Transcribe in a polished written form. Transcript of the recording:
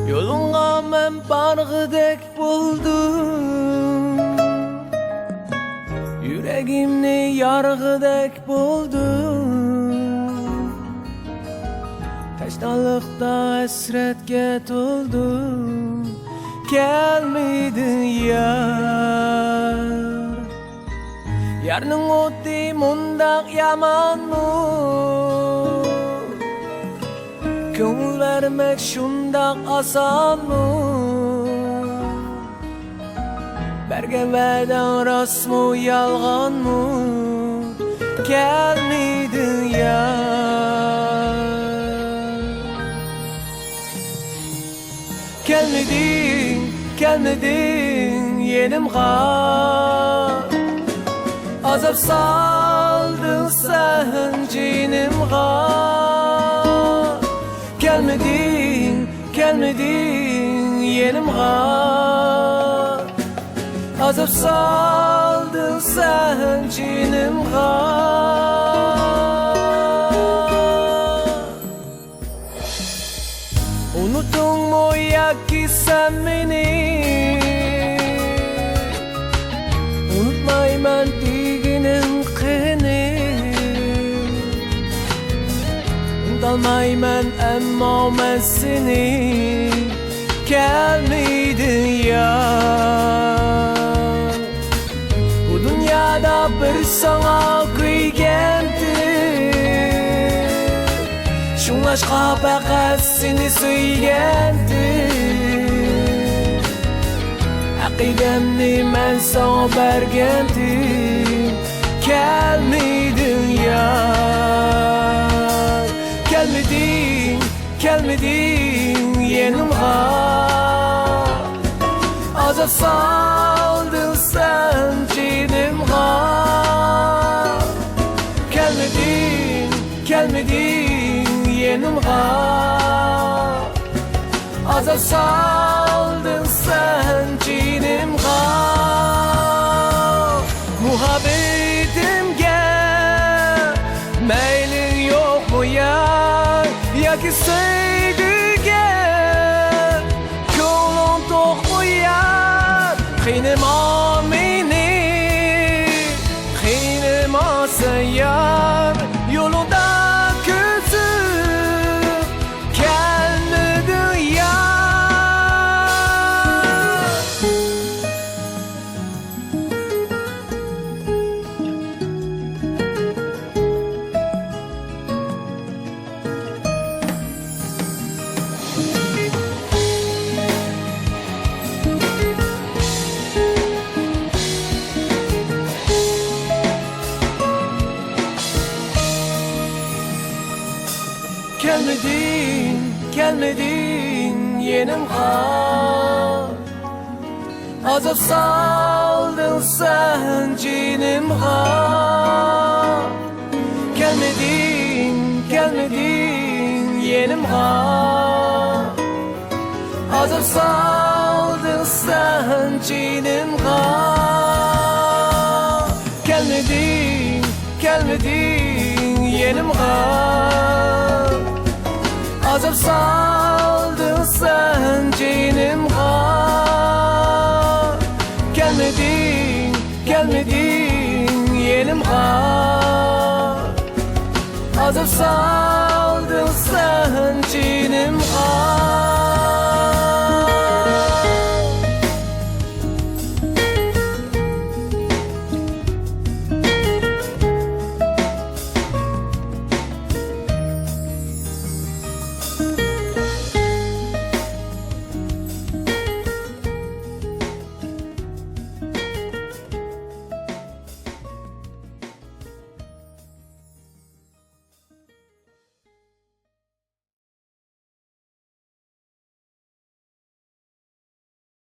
Yolunga men bargıdek buldum, yüreğimni yargıdek buldum. Teşnalıkta esretke toldum, gelmedin yar. Yarның o'ti mundaq yamanmı? Көңіл vermek şundaq asanmı? Bergen vədən rastmı, yalğanmı? Gelmedin yar. Gelmedin, gelmedin yenimğa. Azap saldın sen cinimğa. Gelmedin, gelmedin yenimğa. Azap saldın sen cinimğa. Unuttun mu ya ki sen beni? Unutmayman diginin kını. Unutmayman emma ben seni. Gelmedin yar. Bu dünyada bir sana kıygendim. Şunlaşqa faqat seni söygendim. Aqidamni men sana bergendim. Gelmedin yar. Gelmedin, gelmedin yenimğa. Azap saldın sen cinimğa. Gelmedin, gelmedin yenimğa. Azap saldın sen cinimğa. Muhabbetimge meylin yok mu yar? Ya ki sevgige kolun tok mu yar? Kınıma beni, kınıma sen yar. Yolunda gözüm gelmedin yar. Gelmedin, gelmedin yenimğa. Azap saldın sen cinimğa. Gelmedin, gelmedin yenimğa. Azap saldın sen cinimğa. Gelmedin, gelmedin yenimğa. Azap saldın sen cinimğa. Gelmedin, gelmedin yenimğa. Azap saldın sen cinimğa.